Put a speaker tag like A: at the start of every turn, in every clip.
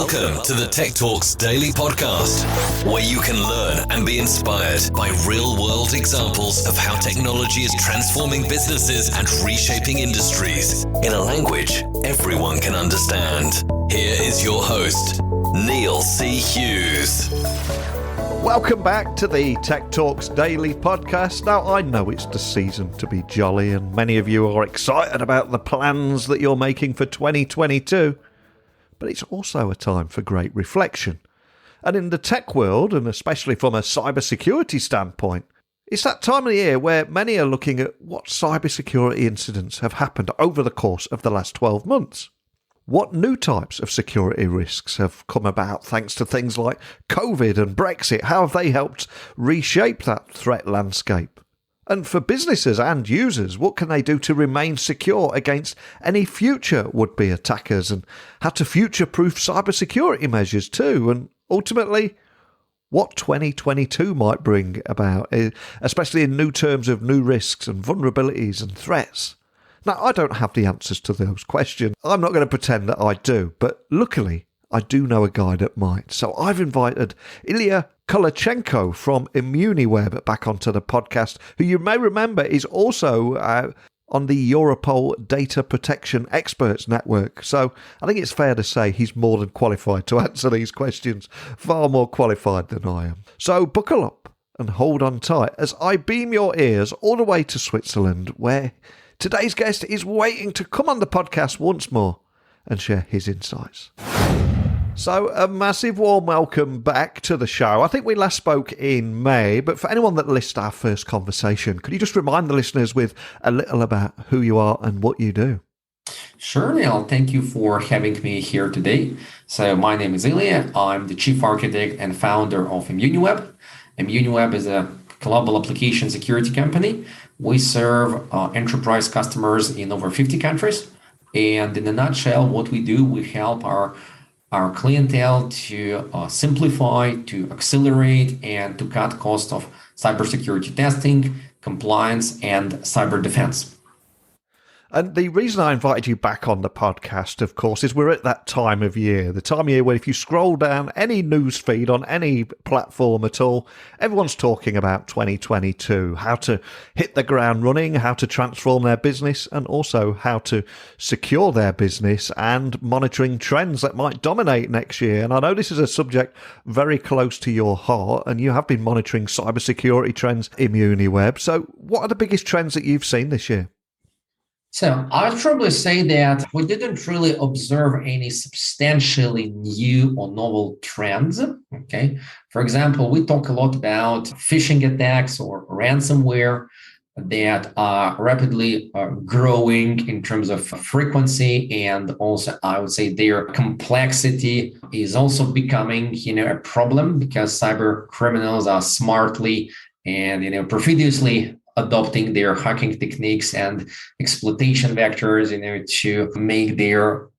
A: Welcome to the Tech Talks Daily Podcast, where you can learn and be inspired by real-world examples of how technology is transforming businesses and reshaping industries in a language everyone can understand. Here is your host, Neil C. Hughes.
B: Welcome back to the Tech Talks Daily Podcast. Now, I know it's the season to be jolly, and many of you are excited about the plans that you're making for 2022. But it's also a time for great reflection. And in the tech world, and especially from a cybersecurity standpoint, it's that time of the year where many are looking at what cybersecurity incidents have happened over the course of the last 12 months. What new types of security risks have come about thanks to things like COVID and Brexit? How have they helped reshape that threat landscape? And for businesses and users, what can they do to remain secure against any future would-be attackers, and how to future-proof cybersecurity measures too? And ultimately, what 2022 might bring about, especially in new terms of new risks and vulnerabilities and threats. Now, I don't have the answers to those questions. I'm not going to pretend that I do, but luckily, I do know a guy that might. So I've invited Ilia Kolochenko from ImmuniWeb back onto the podcast, who you may remember is also on the Europol Data Protection Experts Network. So I think it's fair to say he's more than qualified to answer these questions, far more qualified than I am. So buckle up and hold on tight as I beam your ears all the way to Switzerland, where today's guest is waiting to come on the podcast once more and share his insights. So a massive warm welcome back to the show. I think we last spoke in May, but for anyone that missed our first conversation, could you just remind the listeners with a little about who you are and what you do?
C: Sure, Neil. Thank you for having me here today. So my name is Ilia. I'm the chief architect and founder of ImmuniWeb. ImmuniWeb is a global application security company. We serve enterprise customers in over 50 countries. And in a nutshell, what we do, we help our clientele to simplify, to accelerate, and to cut cost of cybersecurity testing, compliance, and cyber defense.
B: And the reason I invited you back on the podcast, of course, is we're at that time of year, the time of year where if you scroll down any news feed on any platform at all, everyone's talking about 2022, how to hit the ground running, how to transform their business, and also how to secure their business and monitoring trends that might dominate next year. And I know this is a subject very close to your heart, and you have been monitoring cybersecurity trends in UniWeb. So what are the biggest trends that you've seen this year?
C: So I'd probably say that we didn't really observe any substantially new or novel trends. Okay. For example, we talk a lot about phishing attacks or ransomware that are rapidly growing in terms of frequency, and also I would say their complexity is also becoming, a problem because cyber criminals are smartly and perfidiously adopting their hacking techniques and exploitation vectors, to make their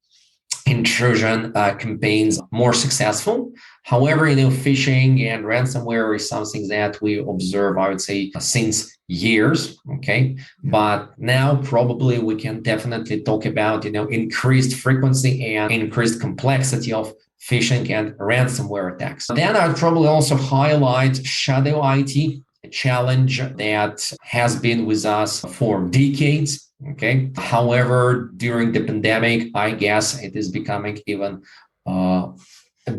C: intrusion campaigns more successful. However, phishing and ransomware is something that we observe, I would say, since years. Okay, but now probably we can definitely talk about, increased frequency and increased complexity of phishing and ransomware attacks. Then I'd probably also highlight shadow IT, a challenge that has been with us for decades. Okay. However, during the pandemic, I guess it is becoming even a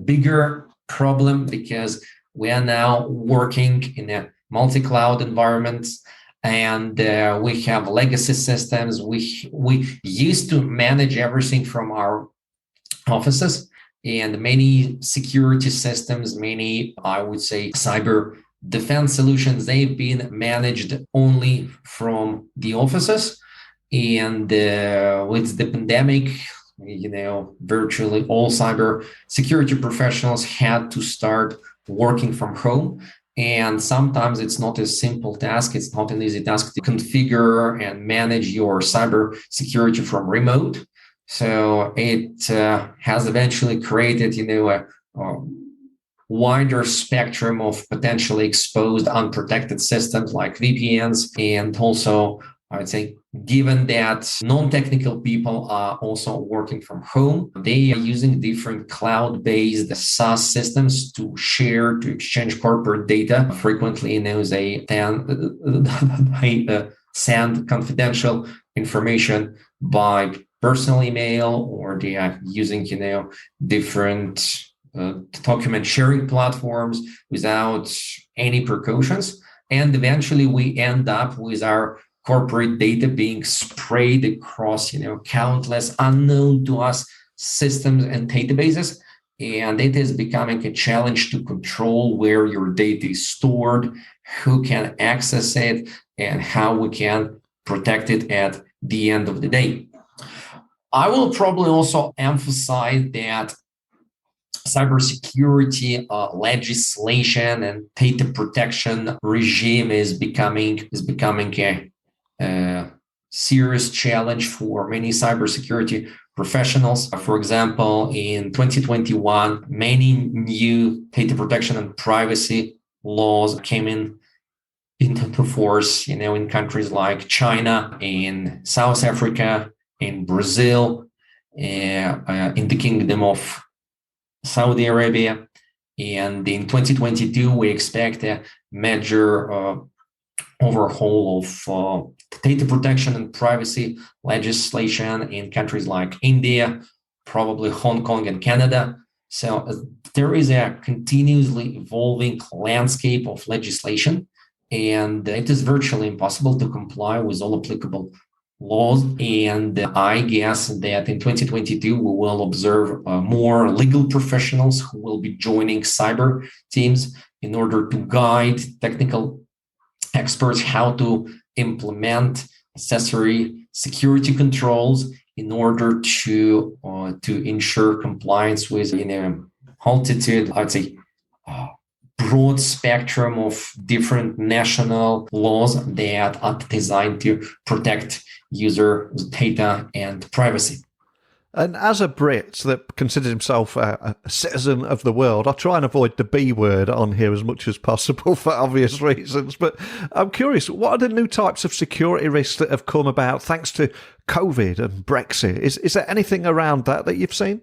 C: bigger problem because we are now working in a multi-cloud environment, and we have legacy systems. We used to manage everything from our offices, and many security systems, many, I would say, cyber defense solutions, they've been managed only from the offices. And with the pandemic, virtually all cyber security professionals had to start working from home. And sometimes it's not a simple task. It's not an easy task to configure and manage your cyber security from remote. So it has eventually created, a wider spectrum of potentially exposed, unprotected systems like VPNs, and also, I would say, given that non-technical people are also working from home, they are using different cloud-based SaaS systems to share, to exchange corporate data. Frequently, they send confidential information by personal email, or they are using, different document sharing platforms without any precautions. And eventually we end up with our corporate data being sprayed across, countless unknown to us systems and databases. And it is becoming a challenge to control where your data is stored, who can access it, and how we can protect it at the end of the day. I will probably also emphasize that cybersecurity legislation and data protection regime is becoming a serious challenge for many cybersecurity professionals. For example, in 2021, many new data protection and privacy laws came into force, in countries like China, in South Africa, in Brazil, in the Kingdom of Saudi Arabia. And in 2022, we expect a major overhaul of data protection and privacy legislation in countries like India, probably Hong Kong and Canada. So there is a continuously evolving landscape of legislation, and it is virtually impossible to comply with all applicable laws. And I guess that in 2022, we will observe more legal professionals who will be joining cyber teams in order to guide technical experts how to implement necessary security controls in order to ensure compliance with a multitude, I'd say, broad spectrum of different national laws that are designed to protect user data and privacy.
B: And as a Brit that considers himself a citizen of the world, I try and avoid the B word on here as much as possible for obvious reasons. But I'm curious, what are the new types of security risks that have come about thanks to COVID and Brexit? Is there anything around that you've seen?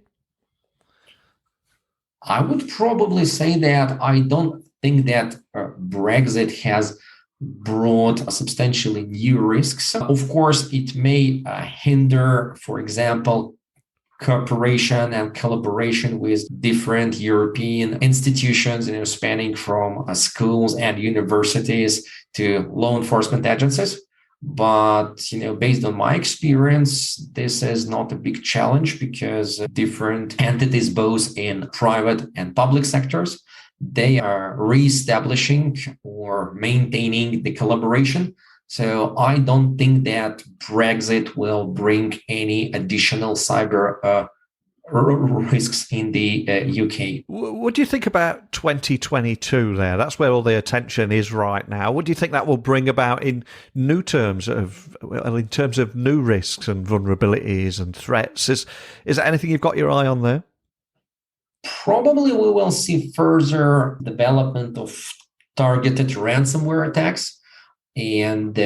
C: I would probably say that I don't think that Brexit has brought substantially new risks. Of course, it may hinder, for example, cooperation and collaboration with different European institutions, spanning from schools and universities to law enforcement agencies. But, based on my experience, this is not a big challenge because different entities, both in private and public sectors, they are reestablishing or maintaining the collaboration. So I don't think that Brexit will bring any additional cyber risks in the UK.
B: What do you think about 2022 there? That's where all the attention is right now. What do you think that will bring about in terms of new risks and vulnerabilities and threats? Is there anything you've got your eye on there?
C: Probably we will see further development of targeted ransomware attacks. And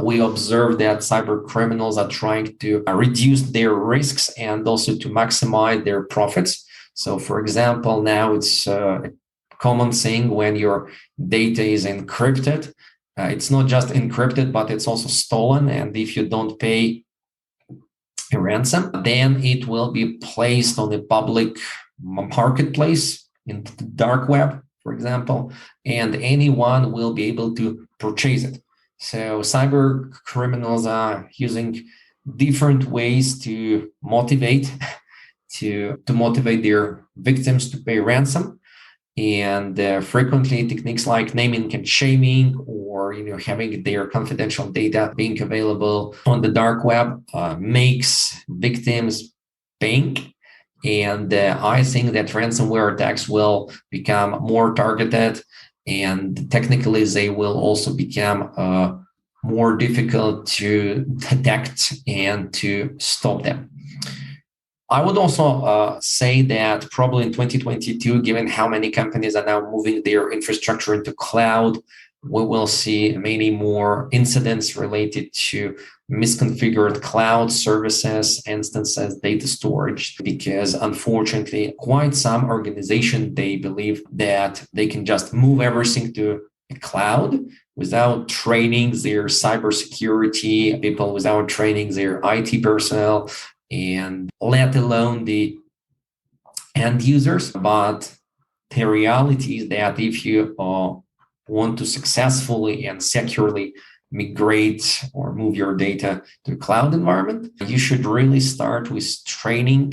C: we observe that cyber criminals are trying to reduce their risks and also to maximize their profits. So, for example, now it's a common thing when your data is encrypted. It's not just encrypted, but it's also stolen. And if you don't pay a ransom, then it will be placed on the public marketplace in the dark web, for example, and anyone will be able to purchase it. So cyber criminals are using different ways to motivate their victims to pay ransom, and frequently techniques like naming and shaming, or having their confidential data being available on the dark web makes victims paying. And I think that ransomware attacks will become more targeted, and technically they will also become more difficult to detect and to stop them. I would also say that probably in 2022, given how many companies are now moving their infrastructure into cloud, we will see many more incidents related to misconfigured cloud services, instances, data storage, because unfortunately, quite some organizations, they believe that they can just move everything to a cloud without training their cybersecurity people, without training their IT personnel, and let alone the end users. But the reality is that if you want to successfully and securely migrate or move your data to a cloud environment, you should really start with training,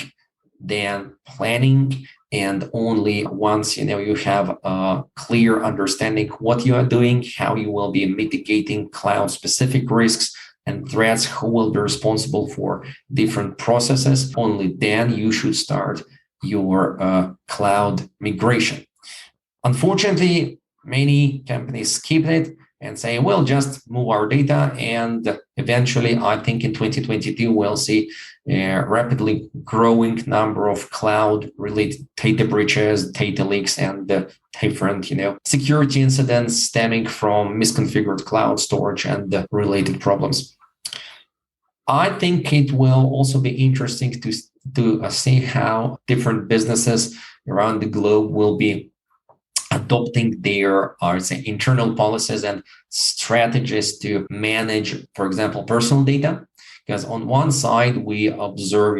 C: then planning, and only once you have a clear understanding what you are doing, how you will be mitigating cloud-specific risks and threats, who will be responsible for different processes, only then you should start your cloud migration. Unfortunately, many companies skip it and say, well, just move our data. And eventually, I think in 2022, we'll see a rapidly growing number of cloud-related data breaches, data leaks, and different, security incidents stemming from misconfigured cloud storage and related problems. I think it will also be interesting to see how different businesses around the globe will be adopting their, internal policies and strategies to manage, for example, personal data. Because on one side, we observe,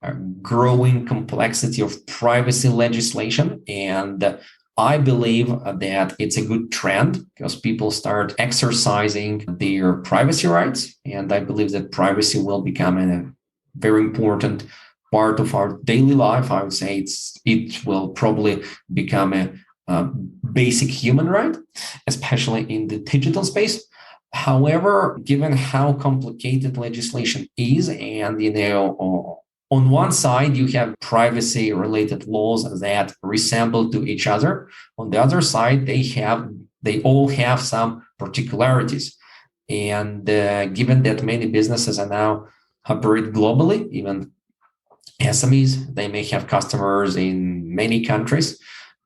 C: a growing complexity of privacy legislation. And I believe that it's a good trend because people start exercising their privacy rights. And I believe that privacy will become a very important part of our daily life. I would say it will probably become a basic human right, especially in the digital space. However, given how complicated legislation is, and on one side you have privacy-related laws that resemble to each other. On the other side, they all have some particularities. And given that many businesses are now operate globally, even SMEs, they may have customers in many countries.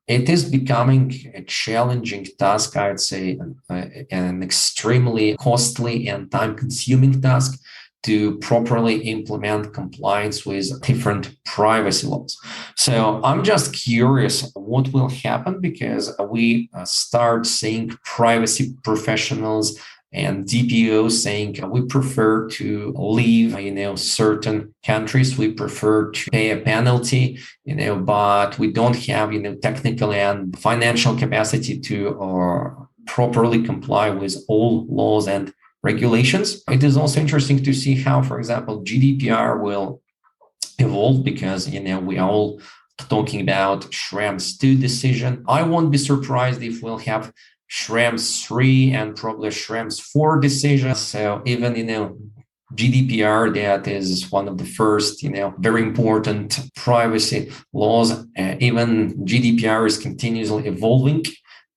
C: It is becoming a challenging task, I'd say, an extremely costly and time-consuming task to properly implement compliance with different privacy laws. So I'm just curious what will happen, because we start seeing privacy professionals and DPOs saying we prefer to leave, certain countries. We prefer to pay a penalty, but we don't have, technical and financial capacity to properly comply with all laws and regulations. It is also interesting to see how, for example, GDPR will evolve, because, we are all talking about Schrems 2 decision. I won't be surprised if we'll have Schrems 3 and probably Schrems 4 decisions. So even, GDPR, that is one of the first, very important privacy laws. Even GDPR is continuously evolving.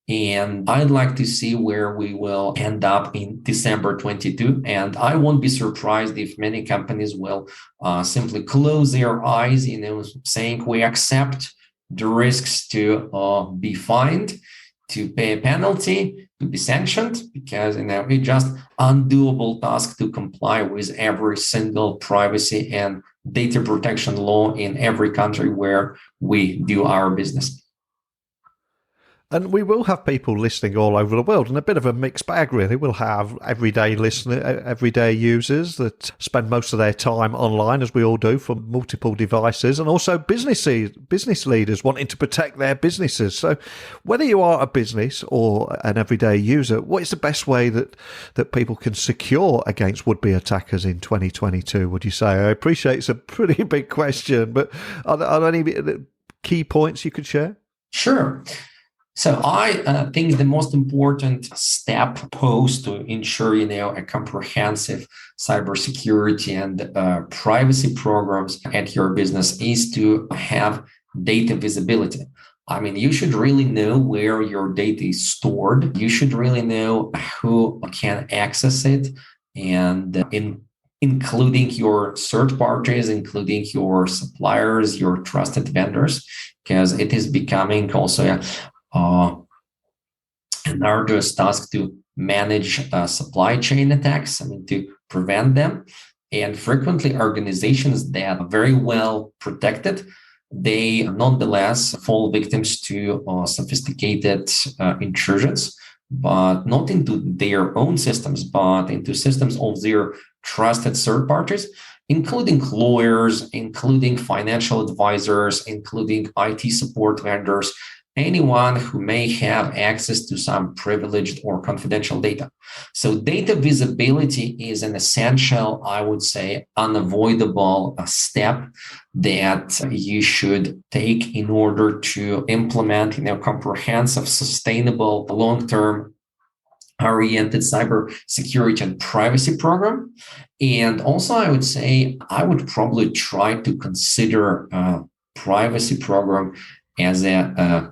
C: And I'd like to see where we will end up in December 22. And I won't be surprised if many companies will simply close their eyes, saying we accept the risks to be fined, to pay a penalty, to be sanctioned, because it's just undoable task to comply with every single privacy and data protection law in every country where we do our business.
B: And we will have people listening all over the world, and a bit of a mixed bag, really. We'll have everyday users that spend most of their time online, as we all do, from multiple devices, and also business leaders wanting to protect their businesses. So whether you are a business or an everyday user, what is the best way that people can secure against would-be attackers in 2022, would you say? I appreciate it's a pretty big question, but are there any key points you could share?
C: Sure. So I think the most important step posed to ensure, a comprehensive cybersecurity and privacy programs at your business is to have data visibility. I mean, you should really know where your data is stored. You should really know who can access it, and including your third parties, including your suppliers, your trusted vendors, because it is becoming also an arduous task to manage supply chain attacks, to prevent them. And frequently organizations that are very well protected, they nonetheless fall victims to sophisticated intrusions, but not into their own systems, but into systems of their trusted third parties, including lawyers, including financial advisors, including IT support vendors, anyone who may have access to some privileged or confidential data. So data visibility is an essential, I would say, unavoidable step that you should take in order to implement, comprehensive, sustainable, long-term oriented cyber security and privacy program. And also, I would say I would probably try to consider a privacy program as an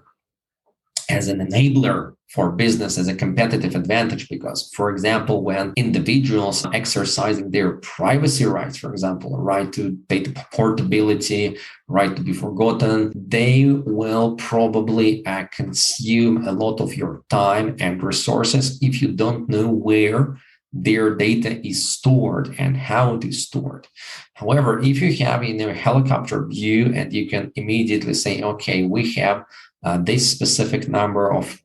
C: enabler for business, as a competitive advantage, because, for example, when individuals exercising their privacy rights, for example, right to data portability, right to be forgotten, they will probably consume a lot of your time and resources if you don't know where their data is stored and how it is stored. However, if you have a helicopter view and you can immediately say, okay, we have this specific number of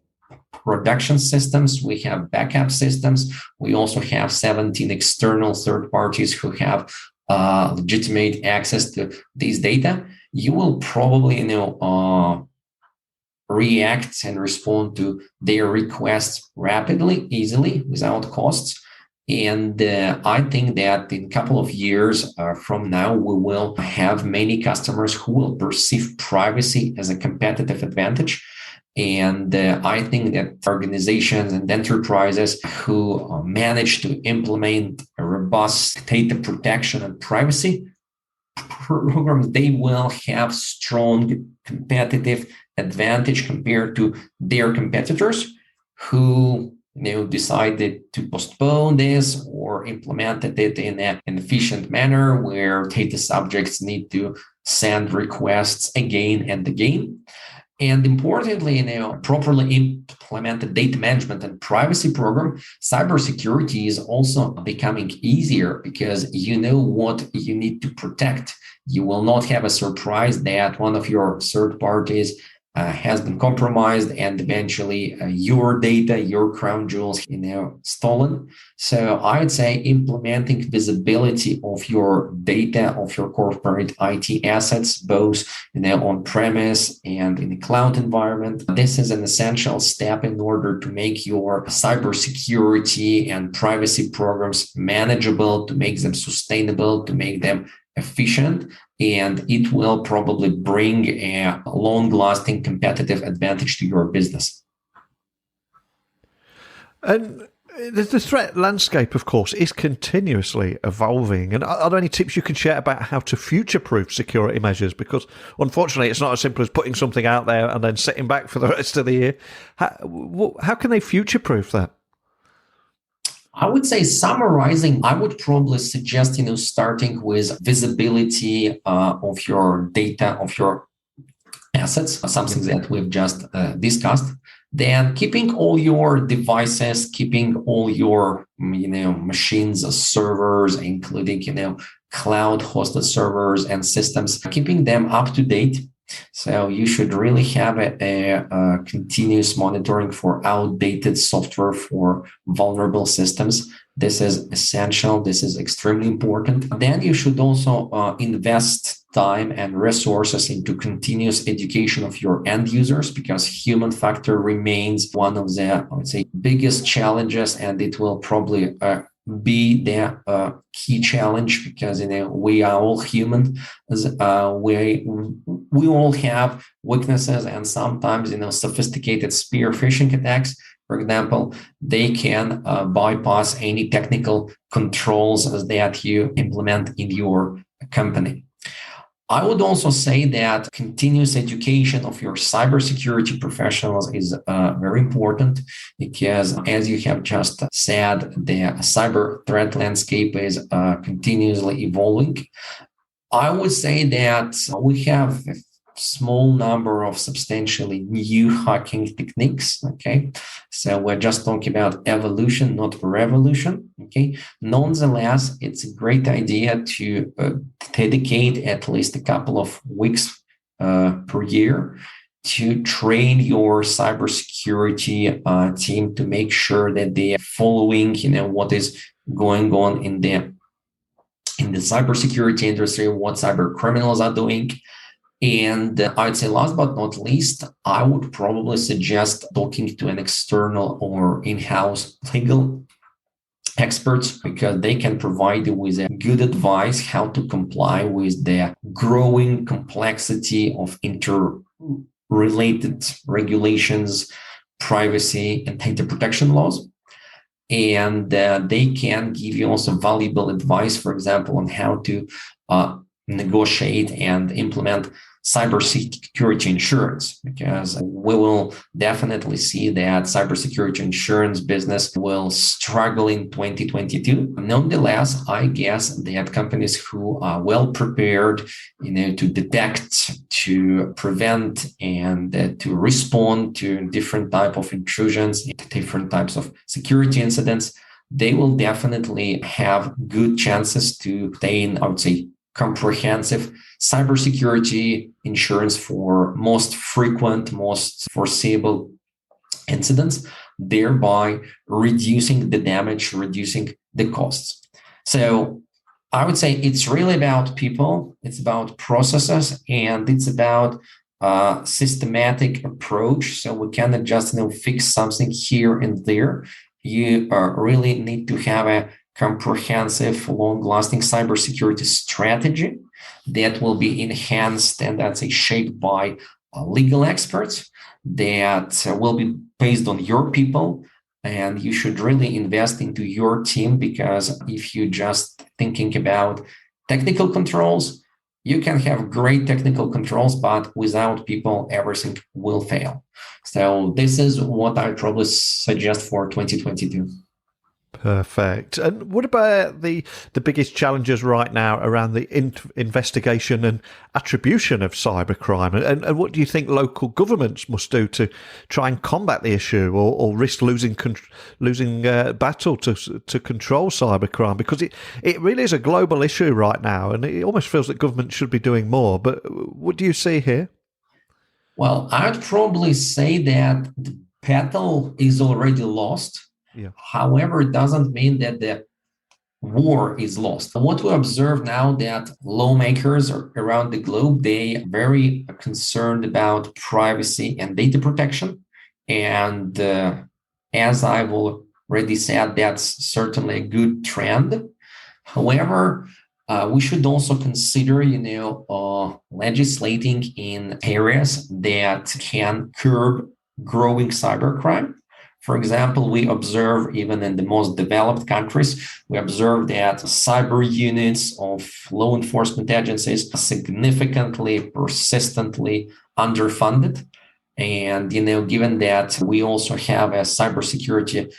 C: production systems, we have backup systems, we also have 17 external third parties who have legitimate access to these data, you will probably react and respond to their requests rapidly, easily, without costs. And I think that in a couple of years from now, we will have many customers who will perceive privacy as a competitive advantage. And I think that organizations and enterprises who manage to implement a robust data protection and privacy programs, they will have strong competitive advantage compared to their competitors who decided to postpone this or implemented it in an efficient manner where data subjects need to send requests again and again. And importantly, properly implemented data management and privacy program, cybersecurity is also becoming easier because you know what you need to protect. You will not have a surprise that one of your third parties has been compromised and eventually your data, your crown jewels, stolen. So I'd say implementing visibility of your data, of your corporate IT assets, both on premise and in the cloud environment. This is an essential step in order to make your cybersecurity and privacy programs manageable, to make them sustainable, to make them efficient, and it will probably bring a long-lasting competitive advantage to your business.
B: And the threat landscape, of course, is continuously evolving. And are there any tips you can share about how to future-proof security measures? Because unfortunately, it's not as simple as putting something out there and then sitting back for the rest of the year. How can they future-proof that?
C: I would say summarizing, I would probably suggest, starting with visibility of your data, of your assets, something that we've just discussed. Then keeping all your devices, keeping all your, machines, servers, including, cloud hosted servers and systems, keeping them up to date. So you should really have a continuous monitoring for outdated software, for vulnerable systems. This is essential. This is extremely important. Then you should also invest time and resources into continuous education of your end users, because human factor remains one of the, I would say, biggest challenges, and it will probably be the key challenge, because we are all human. We all have weaknesses, and sometimes sophisticated spear phishing attacks, for example, they can bypass any technical controls that you implement in your company. I would also say that continuous education of your cybersecurity professionals is very important, because, as you have just said, the cyber threat landscape is continuously evolving. I would say that we have small number of substantially new hacking techniques. Okay, so we're just talking about evolution, not revolution. Okay, nonetheless, it's a great idea to dedicate at least a couple of weeks per year to train your cybersecurity team to make sure that they are following, what is going on in the cybersecurity industry, what cyber criminals are doing. And I'd say last but not least, I would probably suggest talking to an external or in-house legal experts, because they can provide you with a good advice how to comply with the growing complexity of interrelated regulations, privacy, and data protection laws. And they can give you also valuable advice, for example, on how to negotiate and implement cybersecurity insurance, because we will definitely see that cybersecurity insurance business will struggle in 2022. Nonetheless, I guess that companies who are well prepared, to detect, to prevent, and to respond to different type of intrusions, different types of security incidents, they will definitely have good chances to obtain, I would say, comprehensive cybersecurity insurance for most frequent, most foreseeable incidents, thereby reducing the damage, reducing the costs. So I would say it's really about people, it's about processes, and it's about a systematic approach. So we cannot just fix something here and there. You really need to have a comprehensive, long-lasting cybersecurity strategy that will be enhanced and that's shaped by legal experts, that will be based on your people. And you should really invest into your team, because if you just thinking about technical controls, you can have great technical controls, but without people, everything will fail. So this is what I probably suggest for 2022.
B: Perfect. And what about the biggest challenges right now around the investigation and attribution of cybercrime? And what do you think local governments must do to try and combat the issue, or risk losing battle to control cybercrime? Because it really is a global issue right now, and it almost feels that government should be doing more. But what do you see here?
C: Well, I'd probably say that the battle is already lost.
B: Yeah.
C: However, it doesn't mean that the war is lost. What we observe now, that lawmakers around the globe, they are very concerned about privacy and data protection. And as I've already said, that's certainly a good trend. However, we should also consider, legislating in areas that can curb growing cybercrime. For example, we observe, even in the most developed countries, we observe that cyber units of law enforcement agencies are significantly, persistently underfunded. And, given that we also have a cybersecurity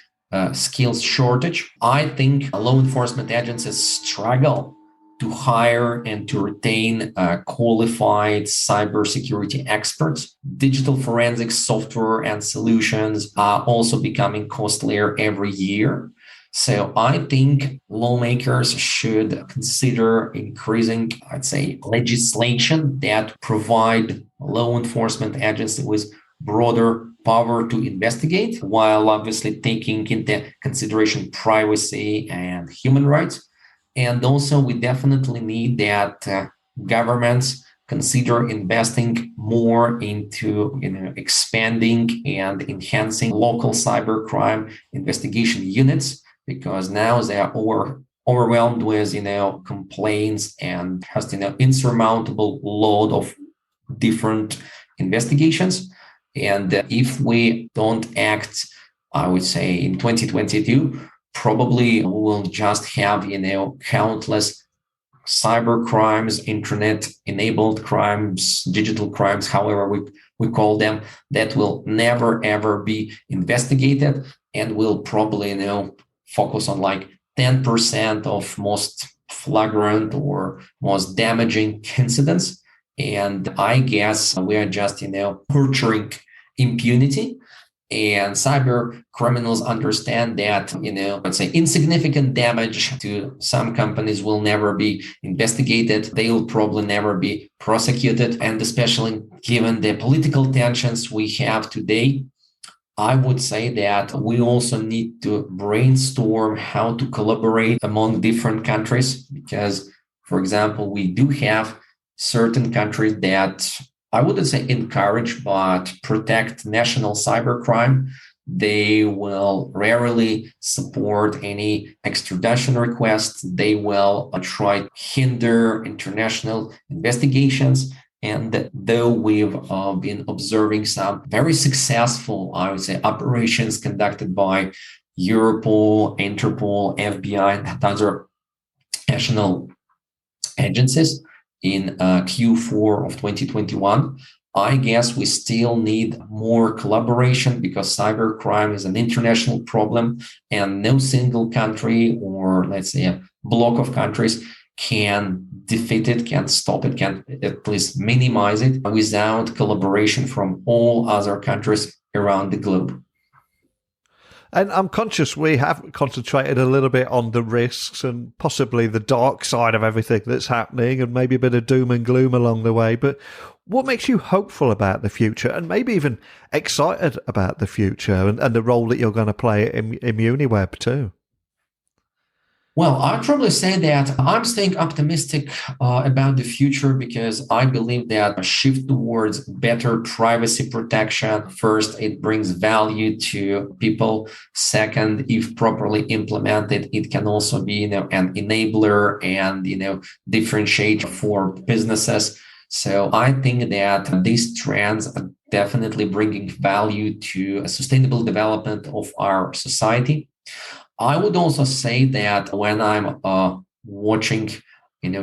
C: skills shortage, I think law enforcement agencies struggle to hire and to retain qualified cybersecurity experts. Digital forensics software and solutions are also becoming costlier every year. So I think lawmakers should consider increasing, I'd say, legislation that provide law enforcement agencies with broader power to investigate, while obviously taking into consideration privacy and human rights. And also, we definitely need that governments consider investing more into expanding and enhancing local cybercrime investigation units, because now they are overwhelmed with complaints and has insurmountable load of different investigations. And if we don't act, I would say, in 2022, probably we'll just have, countless cyber crimes, internet-enabled crimes, digital crimes, however we call them, that will never, ever be investigated, and will probably, focus on like 10% of most flagrant or most damaging incidents. And I guess we are just, nurturing impunity. And cyber criminals understand that, let's say insignificant damage to some companies will never be investigated. They will probably never be prosecuted. And especially given the political tensions we have today, I would say that we also need to brainstorm how to collaborate among different countries, because, for example, we do have certain countries that I wouldn't say encourage, but protect national cybercrime. They will rarely support any extradition requests. They will try to hinder international investigations. And though we've been observing some very successful, I would say, operations conducted by Europol, Interpol, FBI, and other national agencies in Q4 of 2021, I guess we still need more collaboration, because cybercrime is an international problem and no single country, or let's say a block of countries, can defeat it, can stop it, can at least minimize it without collaboration from all other countries around the globe.
B: And I'm conscious we have concentrated a little bit on the risks and possibly the dark side of everything that's happening, and maybe a bit of doom and gloom along the way. But what makes you hopeful about the future, and maybe even excited about the future and the role that you're going to play in UniWeb too?
C: Well, I'd probably say that I'm staying optimistic about the future, because I believe that a shift towards better privacy protection, first, it brings value to people. Second, if properly implemented, it can also be, an enabler and, differentiate for businesses. So I think that these trends are definitely bringing value to a sustainable development of our society. I would also say that when I'm watching,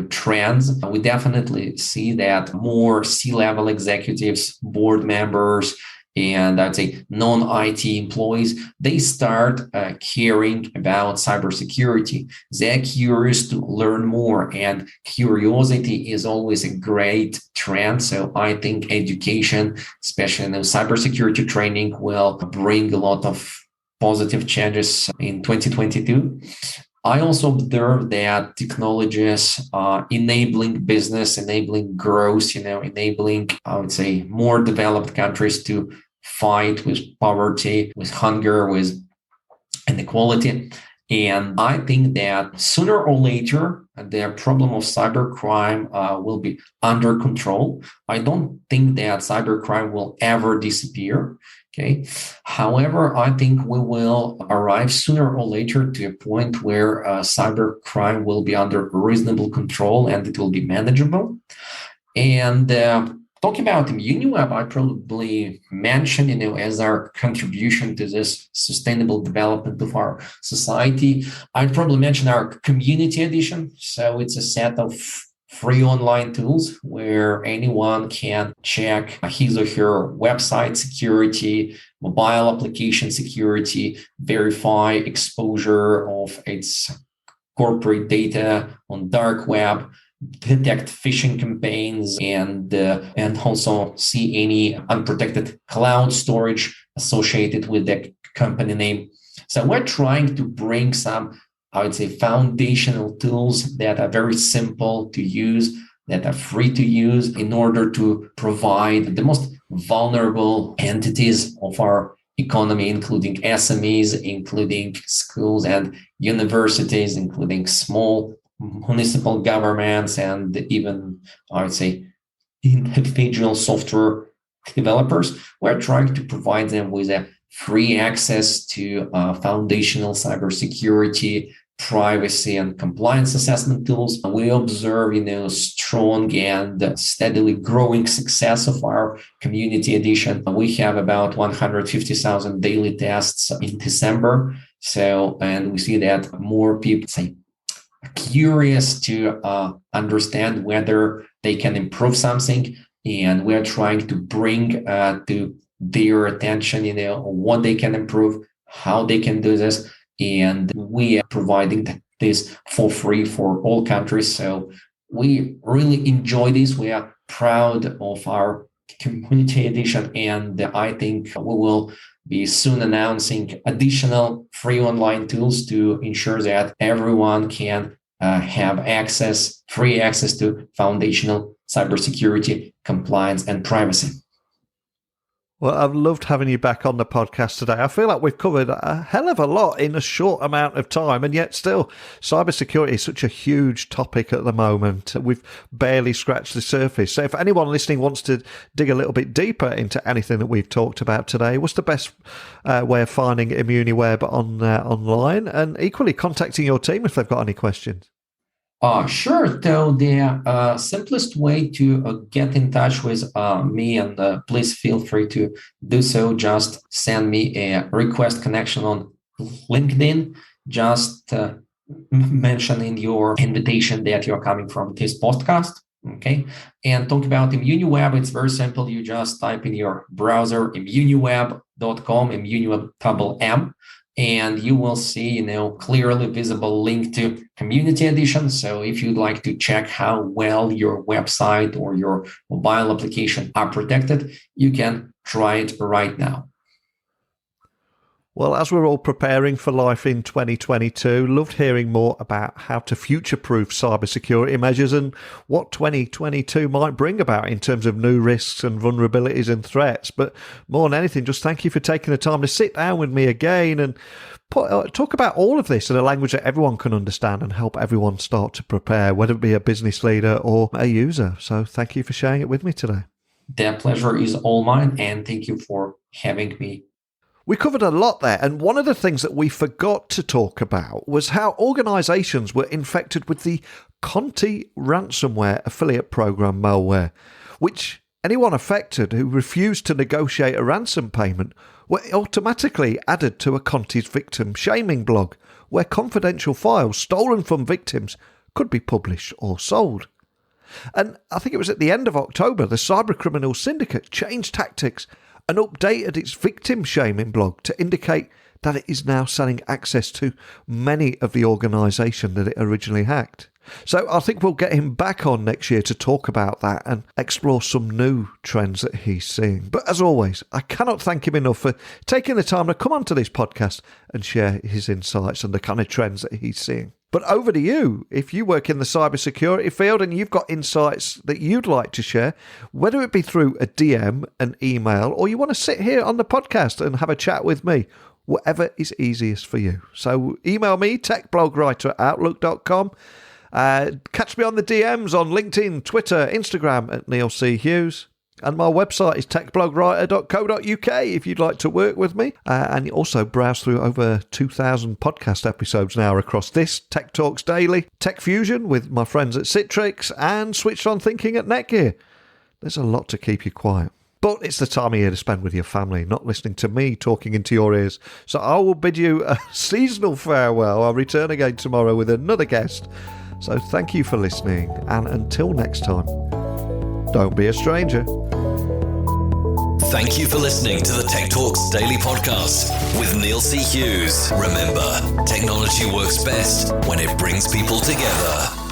C: trends, we definitely see that more C-level executives, board members, and I'd say non-IT employees, they start caring about cybersecurity. They're curious to learn more, and curiosity is always a great trend. So I think education, especially cybersecurity training, will bring a lot of positive changes in 2022. I also observe that technologies are enabling business, enabling growth, enabling, I would say, more developed countries to fight with poverty, with hunger, with inequality. And I think that sooner or later, the problem of cybercrime will be under control. I don't think that cybercrime will ever disappear. Okay. However, I think we will arrive sooner or later to a point where cybercrime will be under reasonable control and it will be manageable. And talking about UniWeb, I probably mentioned, as our contribution to this sustainable development of our society, I'd probably mention our community edition. So it's a set of free online tools where anyone can check his or her website security, mobile application security, verify exposure of its corporate data on dark web, detect phishing campaigns, and also see any unprotected cloud storage associated with the company name. So we're trying to bring some, I would say, foundational tools that are very simple to use, that are free to use, in order to provide the most vulnerable entities of our economy, including SMEs, including schools and universities, including small municipal governments, and even, I would say, individual software developers. We're trying to provide them with a free access to foundational cybersecurity, privacy, and compliance assessment tools. We observe, strong and steadily growing success of our community edition. We have about 150,000 daily tests in December. So, and we see that more people curious to understand whether they can improve something, and we're trying to bring to their attention, what they can improve, how they can do this, and we are providing this for free for all countries. So we really enjoy this. We are proud of our community edition, and I think we will be soon announcing additional free online tools to ensure that everyone can have free access to foundational cybersecurity, compliance, and privacy.
B: Well, I've loved having you back on the podcast today. I feel like we've covered a hell of a lot in a short amount of time, and yet still, cybersecurity is such a huge topic at the moment. We've barely scratched the surface. So if anyone listening wants to dig a little bit deeper into anything that we've talked about today, what's the best way of finding ImmuniWeb online, and equally contacting your team if they've got any questions?
C: Sure. So the simplest way to get in touch with me, and please feel free to do so, just send me a request connection on LinkedIn. Just mention in your invitation that you're coming from this podcast. Okay. And talk about ImmuniWeb. It's very simple. You just type in your browser ImmuniWeb.com, ImmuniWeb double M. And you will see, clearly visible link to Community Edition. So if you'd like to check how well your website or your mobile application are protected, you can try it right now.
B: Well, as we're all preparing for life in 2022, loved hearing more about how to future-proof cybersecurity measures and what 2022 might bring about in terms of new risks and vulnerabilities and threats. But more than anything, just thank you for taking the time to sit down with me again and talk about all of this in a language that everyone can understand and help everyone start to prepare, whether it be a business leader or a user. So thank you for sharing it with me today.
C: The pleasure is all mine, and thank you for having me.
B: We covered a lot there, and one of the things that we forgot to talk about was how organisations were infected with the Conti ransomware affiliate program malware, which anyone affected who refused to negotiate a ransom payment were automatically added to a Conti's victim shaming blog, where confidential files stolen from victims could be published or sold. And I think it was at the end of October, the cybercriminal syndicate changed tactics and updated its victim shaming blog to indicate that it is now selling access to many of the organisation that it originally hacked. So I think we'll get him back on next year to talk about that and explore some new trends that he's seeing. But as always, I cannot thank him enough for taking the time to come onto this podcast and share his insights and the kind of trends that he's seeing. But over to you. If you work in the cybersecurity field and you've got insights that you'd like to share, whether it be through a DM, an email, or you want to sit here on the podcast and have a chat with me, whatever is easiest for you. So email me, techblogwriter@outlook.com. Catch me on the DMs on LinkedIn, Twitter, Instagram at Neil C. Hughes. And my website is techblogwriter.co.uk if you'd like to work with me. And you also browse through over 2,000 podcast episodes now across this, Tech Talks Daily, Tech Fusion with my friends at Citrix, and Switched On Thinking at Netgear. There's a lot to keep you quiet. But it's the time of year to spend with your family, not listening to me talking into your ears. So I will bid you a seasonal farewell. I'll return again tomorrow with another guest. So thank you for listening, and until next time, don't be a stranger.
A: Thank you for listening to the Tech Talks Daily Podcast with Neil C. Hughes. Remember, technology works best when it brings people together.